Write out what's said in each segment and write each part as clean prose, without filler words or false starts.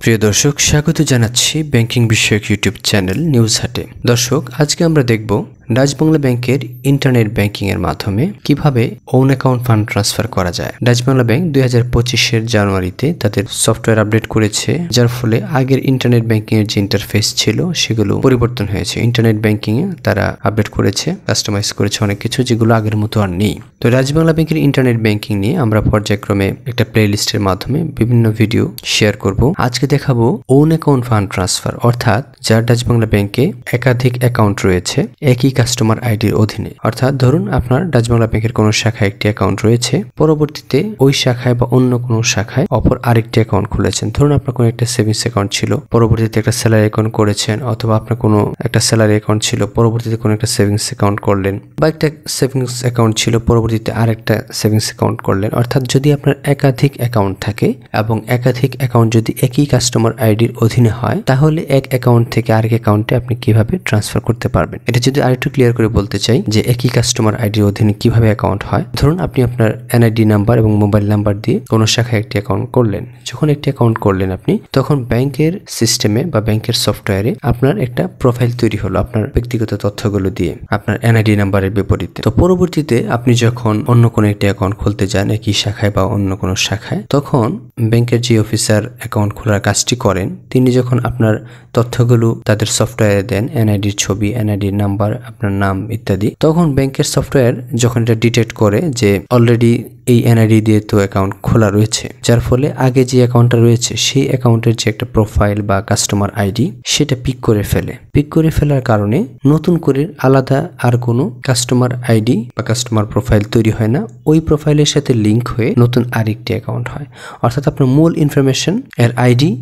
প্রিয় দর্শক, স্বাগত জানাচ্ছি ব্যাংকিং বিষয়ক ইউটিউব চ্যানেল নিউজ হাটে। দর্শক, আজকে আমরা দেখব ডাচ বাংলা ব্যাংকের ইন্টারনেট ব্যাংকিং এর মাধ্যমে কিভাবে ওন অ্যাকাউন্ট ফান্ড ট্রান্সফার করা যায়। ডাচ বাংলা ব্যাংক 2025 জানুয়ারিতে তাদের সফটওয়্যার আপডেট করেছে, যার ফলে আগের ইন্টারনেট ব্যাংকিং এর যে ইন্টারফেস ছিল সেগুলো পরিবর্তন হয়েছে। ইন্টারনেট ব্যাংকিং এ তারা আপডেট করেছে, কাস্টমাইজ করেছে অনেক কিছু, যেগুলো আগের মতো আর নেই। তো ডাচ বাংলা ব্যাংকের ইন্টারনেট ব্যাংকিং নিয়ে আমরা পর্যায়ক্রমে একটা প্লেলিস্টের মাধ্যমে বিভিন্ন ভিডিও শেয়ার করব। আজকে দেখাবো ওন অ্যাকাউন্ট ফান্ড ট্রান্সফার, অর্থাৎ যার ডাচ বাংলা ব্যাংকে একাধিক অ্যাকাউন্ট রয়েছে একই কাস্টমার আইডির অধীনে। অর্থাৎ ধরুন আপনার ডাচ বাংলা ব্যাংকের কোনো শাখায় একটি অ্যাকাউন্ট রয়েছে, পরবর্তীতে ওই শাখায় বা অন্য কোনো শাখায় অপর আরেকটি অ্যাকাউন্ট খুলেছেন। ধরুন আপনার কোনো একটা সেভিংস অ্যাকাউন্ট ছিল, পরবর্তীতে একটা স্যালারি অ্যাকাউন্ট করেছেন, অথবা আপনার কোনো একটা স্যালারি অ্যাকাউন্ট ছিল, পরবর্তীতে কোনো একটা সেভিংস অ্যাকাউন্ট করলেন, বা একটা সেভিংস অ্যাকাউন্ট ছিল, পরবর্তীতে আরেকটা সেভিংস অ্যাকাউন্ট করলেন। অর্থাৎ যদি আপনার একাধিক অ্যাকাউন্ট থাকে এবং একাধিক অ্যাকাউন্ট যদি একই কাস্টমার আইডির অধীনে হয়, তাহলে এক অ্যাকাউন্ট থেকে আরেক অ্যাকাউন্টে আপনি কিভাবে ট্রান্সফার করতে পারবেন। এটা যদি আরেকটু ক্লিয়ার করে বলতে চাই যে একই কাস্টমার আইডির অধীনে কিভাবে অ্যাকাউন্ট হয়। ধরুন আপনি আপনার এনআইডি নাম্বার এবং মোবাইল নাম্বার দিয়ে কোনো শাখায় একটি অ্যাকাউন্ট করলেন। যখন একটি অ্যাকাউন্ট করলেন আপনি, তখন ব্যাংকের সিস্টেমে বা ব্যাংকের সফটওয়্যারে আপনার একটা প্রোফাইল তৈরি হলো আপনার ব্যক্তিগত তথ্যগুলো দিয়ে, আপনার এনআইডি নাম্বারের বিপরীতে। তো পরবর্তীতে আপনি যখন অন্য কোনো একটি অ্যাকাউন্ট খুলতে যান একই শাখায় বা অন্য কোনো শাখায়, তখন ব্যাংকের যে অফিসার অ্যাকাউন্ট খোলার কাজটি করেন, তিনি যখন আপনার তথ্যগুলো তাদের সফটওয়্যারে দেন, এনআইডির ছবি, এনআইডির নাম্বার, আপনার নাম ইত্যাদি, তখন ব্যাংকের সফটওয়্যার যখন এটা ডিটেক্ট করে যে অলরেডি এই এনআইডি দিয়ে তো অ্যাকাউন্ট খোলা রয়েছে, যার ফলে আগে যে অ্যাকাউন্টটা রয়েছে সেই অ্যাকাউন্টের যে একটা প্রোফাইল বা কাস্টমার আইডি সেটা পিক করে ফেলে। পিক করে ফেলার কারণে নতুন করে আলাদা আর কোনো কাস্টমার আইডি বা কাস্টমার প্রোফাইল তৈরি হয় না, ওই প্রোফাইলের সাথে লিঙ্ক হয়ে নতুন আরেকটি অ্যাকাউন্ট হয়। অর্থাৎ আপনার মূল ইনফরমেশন এর আইডি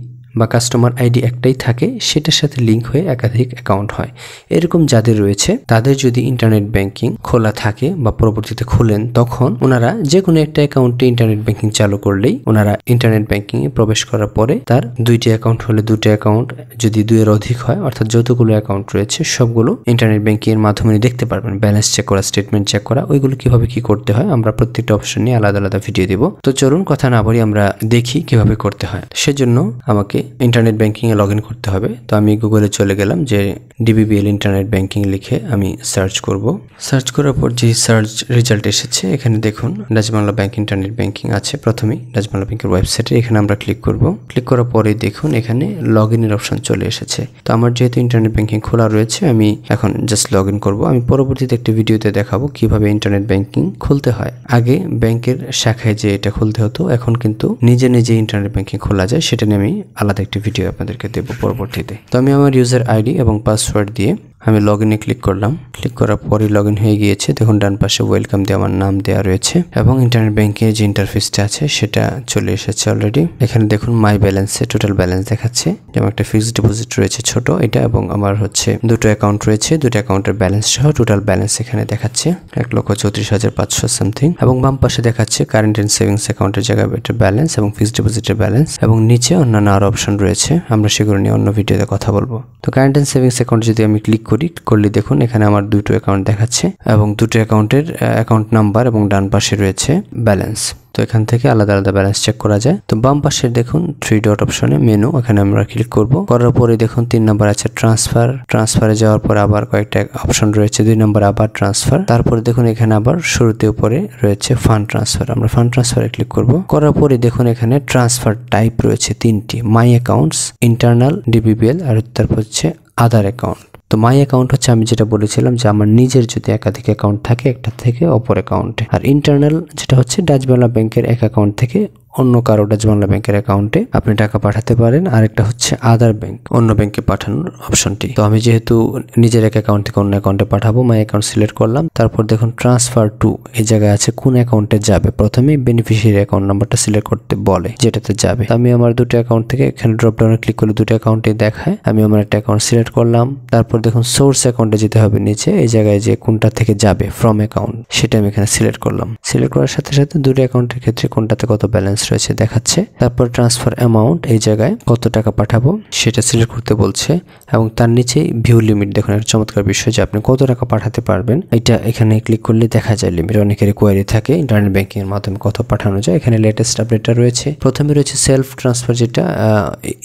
বা কাস্টমার আইডি একটাই থাকে, সেটার সাথে লিঙ্ক হয়ে একাধিক অ্যাকাউন্ট হয়। এরকম যাদের রয়েছে তাদের যদি ইন্টারনেট ব্যাংকিং খোলা থাকে বা পরবর্তীতে খোলেন, তখন ওনারা যে কোনো একটা অ্যাকাউন্টে ইন্টারনেট ব্যাংকিং চালু করলেই ওনারা ইন্টারনেট ব্যাংকিং এ প্রবেশ করার পরে তার দুইটি অ্যাকাউন্ট হলে দুটো অ্যাকাউন্ট, যদি দুইয়ের অধিক হয় অর্থাৎ যতগুলো অ্যাকাউন্ট রয়েছে সবগুলো ইন্টারনেট ব্যাংকিং এর মাধ্যমে দেখতে পারবেন। ব্যালেন্স চেক করা, স্টেটমেন্ট চেক করা, ওইগুলো কিভাবে কি করতে হয় আমরা প্রত্যেকটা অপশন নিয়ে আলাদা আলাদা ভিডিও দিব। তো চলুন কথা না বলি আমরা দেখি কিভাবে করতে হয়। সেজন্য আমাকে internet banking A log in করতে হবে। তো আমি গুগলে চলে গেলাম, যে ডিবিবিএল ইন্টারনেট ব্যাংকিং লিখে আমি সার্চ করব। সার্চ করার পর যে সার্চ রেজাল্ট এসেছে, এখানে দেখুন Dutch Bangla bank internet banking আছে। প্রথমেই ডাচ বাংলা ব্যাংকের ওয়েবসাইটে এখানে আমরা ক্লিক করব। ক্লিক করার পরে দেখুন এখানে লগ ইনের অপশন চলে এসেছে। তো আমার যেহেতু ইন্টারনেট ব্যাংকিং খোলা রয়েছে, আমি এখন জাস্ট লগ ইন করবো। আমি পরবর্তীতে একটা ভিডিওতে দেখাবো কিভাবে ইন্টারনেট ব্যাংকিং খুলতে হয়। আগে ব্যাংকের শাখায় যে এটা খুলতে হতো, এখন কিন্তু নিজে নিজে ইন্টারনেট ব্যাংকিং খোলা যায়, সেটা নিয়ে আমি আলাদা একটা ভিডিও আপনাদেরকে দেব পরবর্তীতে। তো আমি আমার ইউজার আইডি এবং পাসওয়ার্ড দিয়ে আমি লগ ইনে ক্লিক করলাম। ক্লিক করার পরে লগ ইন হয়ে গিয়েছে। দেখুন ডান পাশে ওয়েলকাম দিয়ে আমার নাম দেওয়া রয়েছে এবং ইন্টারনেট ব্যাংকিং এর যে ইন্টারফেসটা আছে সেটা চলে এসেছে অলরেডি। এখানে দেখুন মাই ব্যালেন্সে টোটাল ব্যালেন্স দেখাচ্ছে, যেমন একটা ফিক্সড ডিপোজিট রয়েছে ছোট এটা, এবং আমার হচ্ছে দুটো অ্যাকাউন্ট রয়েছে, দুটো অ্যাকাউন্টের ব্যালেন্স সহ টোটাল ব্যালেন্স এখানে দেখাচ্ছে 1,34,500 সামথিং। এবং বাম পাশে দেখাচ্ছে কারেন্ট এন্ড সেভিংস অ্যাকাউন্টের জায়গায় একটা ব্যালেন্স এবং ফিক্সড ডিপোজিটের ব্যালেন্স, এবং নিচে অন্যান্য আরো অপশন রয়েছে, আমরা সেগুলো নিয়ে অন্য ভিডিওতে কথা বলবো। তো কারেন্ট এন্ড সেভিংস অ্যাকাউন্ট যদি আমি ক্লিক করলে দেখুন এখানে আমার দুটো অ্যাকাউন্ট দেখাচ্ছে এবং দুটো অ্যাকাউন্টের অ্যাকাউন্ট নাম্বার এবং ডান পাশে রয়েছে ব্যালেন্স। তো এখান থেকে আলাদা আলাদা ব্যালেন্স চেক করা যায়। তো বাম পাশে দেখুন 3 ডট অপশনে মেনু, এখানে আমরা ক্লিক করব। করার পরে দেখুন 3 নাম্বার আছে ট্রান্সফার। ট্রান্সফারে যাওয়ার পর আবার কয়েকটা অপশন রয়েছে, 2 নাম্বার আবার ট্রান্সফার। তারপরে দেখুন এখানে আবার শুরুতে উপরে রয়েছে ফান্ড ট্রান্সফার, আমরা ফান্ড ট্রান্সফারে ক্লিক করব। করার পরে দেখুন এখানে ট্রান্সফার টাইপ রয়েছে 3টি, মাই অ্যাকাউন্টস, ইন্টারনাল, ডিবিবিএল, আর তারপর হচ্ছে আদার অ্যাকাউন্ট। তো মাই অ্যাকাউন্ট হচ্ছে আমি যেটা বলেছিলাম যে আমার নিজের যদি একাধিক অ্যাকাউন্ট থাকে একটা থেকে অপর অ্যাকাউন্টে, আর ইন্টারনাল যেটা হচ্ছে ডাচ বাংলা ব্যাংকের এক অ্যাকাউন্ট থেকে অন্য কারো ডাচ বাংলা ব্যাংকের অ্যাকাউন্টে আপনি টাকা পাঠাতে পারেন, আর একটা হচ্ছে আদার ব্যাংক, অন্য ব্যাংকে পাঠানোর অপশনটি। তো আমি যেহেতু নিজের এক অ্যাকাউন্ট থেকে অন্য অ্যাকাউন্টে পাঠাবো, মাই অ্যাকাউন্ট সিলেক্ট করলাম। তারপর দেখুন ট্রান্সফার টু, এই জায়গায় আছে কোন অ্যাকাউন্টে যাবে। প্রথমেই বেনিফিশিয়ারি অ্যাকাউন্ট নাম্বারটা সিলেক্ট করতে বলে যেটাতে যাবে। আমি আমার দুটো অ্যাকাউন্ট থেকে এখানে ড্রপ ডাউনে ক্লিক করলে দুটো অ্যাকাউন্টে দেখায়, আমি আমার একটা অ্যাকাউন্ট সিলেক্ট করলাম। তারপর দেখুন সোর্স অ্যাকাউন্টে যেতে হবে নিচে, এই জায়গায় যে কোনটা থেকে যাবে ফ্রম অ্যাকাউন্ট, সেটা আমি এখানে সিলেক্ট করলাম। সিলেক্ট করার সাথে সাথে দুটো অ্যাকাউন্টের ক্ষেত্রে কোনটাতে কত ব্যালেন্স রয়েছে দেখাচ্ছে। তারপর ট্রান্সফার অ্যামাউন্ট, এই জায়গায় কত টাকা পাঠাবো সেটা সিলেক্ট করতে বলছে এবং তার নিচে ভিউ লিমিট। দেখুন একটা চমৎকার বিষয় যে আপনি কত টাকা পাঠাতে পারবেন, এটা এখানে ক্লিক করলে দেখা যায় লিমিট। অনেকেরই কোয়ারি থাকে ইন্টারনেট ব্যাংকিং এর মাধ্যমে কত পাঠানো যায়। এখানে লেটেস্ট আপডেটটা রয়েছে। প্রথমে রয়েছে সেলফ ট্রান্সফার, যেটা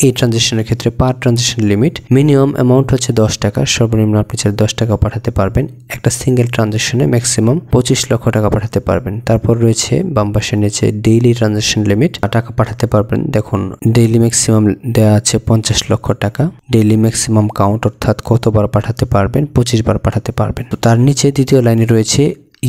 এই ট্রানজেকশনের ক্ষেত্রে পার ট্রানজেকশন লিমিট মিনিমাম অ্যামাউন্ট হচ্ছে 10 টাকা, সর্বনিম্ন আপনি চাইলে 10 টাকা পাঠাতে পারবেন। একটা সিঙ্গেল ট্রানজেকশনে ম্যাক্সিমাম 25 লক্ষ টাকা পাঠাতে পারবেন। তারপর রয়েছে বাম পাশের নিচে ডেইলি ট্রানজেকশন লিমিট, টাকা পাঠাতে পারবেন। দেখুন ডেইলি ম্যাক্সিমাম দেওয়া আছে 50 লক্ষ টাকা। ডেইলি ম্যাক্সিমাম কাউন্ট অর্থাৎ কতবার পাঠাতে পারবেন, 25 বার পাঠাতে পারবেন। তো তার নিচে দ্বিতীয় লাইনে রয়েছে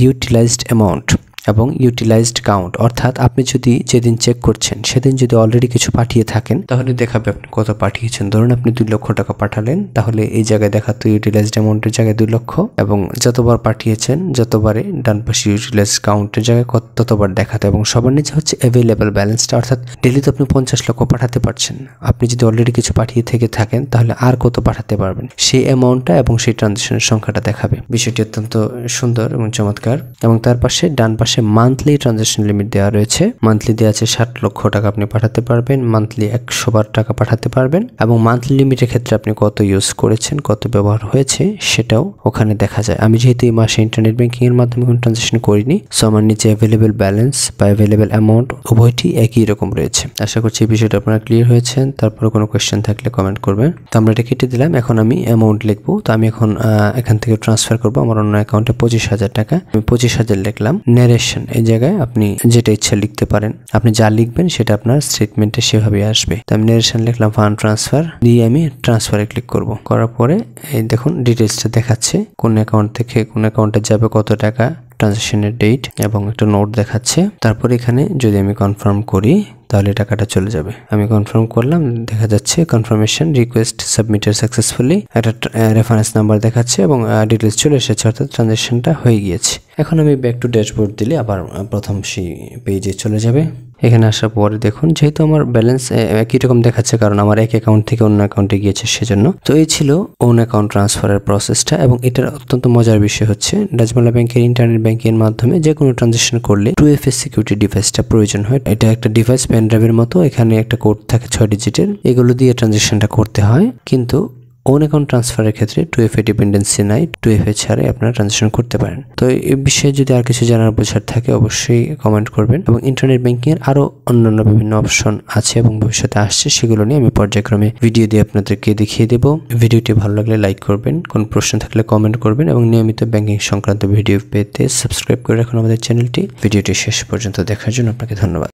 ইউটিলাইজড অ্যামাউন্ট এবং ইউটিলাইজড কাউন্ট, অর্থাৎ আপনি যদি যেদিন চেক করছেন সেদিন যদি অলরেডি কিছু পাঠিয়ে থাকেন তাহলে দেখাবে আপনি কত পাঠিয়েছেন। ধরুন আপনি 2 লক্ষ টাকা পাঠালেন, তাহলে এই জায়গায় দেখাতো ইউটিলাইজড অ্যামাউন্টের জায়গায় 2 লক্ষ এবং যতবার পাঠিয়েছেন যতবারে ডান পাশে ইউটিলাইজড কাউন্টের জায়গায় ততবার দেখাতো। এবং সবার নিচে হচ্ছে অ্যাভেলেবল ব্যালেন্সটা, অর্থাৎ ডেলি তো আপনি 50 লক্ষ পাঠাতে পারছেন, আপনি যদি অলরেডি কিছু পাঠিয়ে থেকে থাকেন তাহলে আর কত পাঠাতে পারবেন সেই অ্যামাউন্টটা এবং সেই ট্রানজেকশনের সংখ্যাটা দেখাবে। বিষয়টি অত্যন্ত সুন্দর এবং চমৎকার। এবং তার পাশে ডান পাশে মান্থলি ট্রানজেকশন লিমিট দেওয়া রয়েছে। মান্থলি দেওয়া আছে 60 লক্ষ টাকা আপনি পাঠাতে পারবেন, মান্থলি 100 বার টাকা পাঠাতে পারবেন এবং মান্থলি লিমিটের ক্ষেত্রে আপনি কত ইউজ করেছেন, কত ব্যবহার হয়েছে সেটাও ওখানে দেখা যায়। আমি যেহেতু এই মাসে ইন্টারনেট ব্যাংকিং এর মাধ্যমে কোনো ট্রানজেকশন করিনি, সো আমার নিচে অ্যাভেলেবল ব্যালেন্স বা অ্যাভেলেবল অ্যামাউন্ট উভয়টি একই রকম রয়েছে। আশা করছি এই বিষয়টা আপনারা ক্লিয়ার হয়েছেন। তারপরে কোনো কোয়েশ্চেন থাকলে কমেন্ট করবেন। তো আমরা এটা কেটে দিলাম। এখন আমি অ্যামাউন্ট লিখবো। তো আমি এখন এখান থেকে ট্রান্সফার করবো আমার অন্য অ্যাকাউন্টে 25,000 টাকা। আমি 25,000 লিখলাম। নারেশন, এই জায়গায় আপনি যেটা ইচ্ছা লিখতে পারেন, আপনি যা লিখবেন সেটা আপনার স্টেটমেন্টে সেভাবে আসবে। তো আমি নারেশন লিখলাম, ফান্ড ট্রান্সফার দিয়ে আমি ট্রান্সফারে ক্লিক করব। করার পরে এই দেখুন ডিটেলসটা দেখাচ্ছে কোন অ্যাকাউন্ট থেকে কোন অ্যাকাউন্টে যাবে, কত টাকা, ট্রানজেকশনের ডেট এবং একটা নোট দেখাচ্ছে। তারপর এখানে যদি আমি কনফার্ম করি তাহলে টাকাটা চলে যাবে। আমি কনফার্ম করলাম, দেখা যাচ্ছে কনফার্মেশন রিকোয়েস্ট সাবমিটেড সাকসেসফুলি, একটা রেফারেন্স নাম্বার দেখাচ্ছে এবং ডিটেলস চলে এসেছে, অর্থাৎ ট্রানজেকশনটা হয়ে গিয়েছে। এখন আমি ব্যাক টু ড্যাশবোর্ড দিলে আবার প্রথম সেই পেজে চলে যাবে। এখানে আসার পরে দেখুন যেহেতু আমার ব্যালেন্স একই রকম দেখাচ্ছে, কারণ আমার এক অ্যাকাউন্ট থেকে অন্য অ্যাকাউন্টে গিয়েছে সেজন্য। তো এই ছিল ওন অ্যাকাউন্ট ট্রান্সফারের প্রসেসটা। এবং এটার অত্যন্ত মজার বিষয় হচ্ছে ডাচ বাংলা ব্যাংকের ইন্টারনেট ব্যাংকিং এর মাধ্যমে যে কোনো ট্রানজেকশন করলে 2FA সিকিউরিটি ডিভাইসটা প্রয়োজন হয়। এটা একটা ডিভাইস, পেন ড্রাইভের মতো। এখানে একটা কোড থাকে 6 ডিজিটের, এগুলো দিয়ে ট্রানজেকশনটা করতে হয়। কিন্তু ওন অ্যাকাউন্ট ট্রান্সফারের ক্ষেত্রে 2FA ডিপেন্ডেন্সি নাই, 2FA ছাড়াই আপনারা ট্রানজেকশন করতে পারেন। তো এই বিষয়ে যদি আর কিছু জানার বোঝার থাকে অবশ্যই কমেন্ট করবেন। এবং ইন্টারনেট ব্যাংকিং এর আরো অন্যান্য বিভিন্ন অপশন আছে এবং ভবিষ্যতে আসছে, সেগুলো নিয়ে আমি পর্যায়ক্রমে ভিডিও দিয়ে আপনাদেরকে দেখিয়ে দেব। ভিডিওটি ভালো লাগলে লাইক করবেন, কোন প্রশ্ন থাকলে কমেন্ট করবেন এবং নিয়মিত ব্যাংকিং সংক্রান্ত ভিডিও পেতে সাবস্ক্রাইব করে রাখুন আমাদের চ্যানেলটি। ভিডিওটি শেষ পর্যন্ত দেখার জন্য আপনাকে ধন্যবাদ।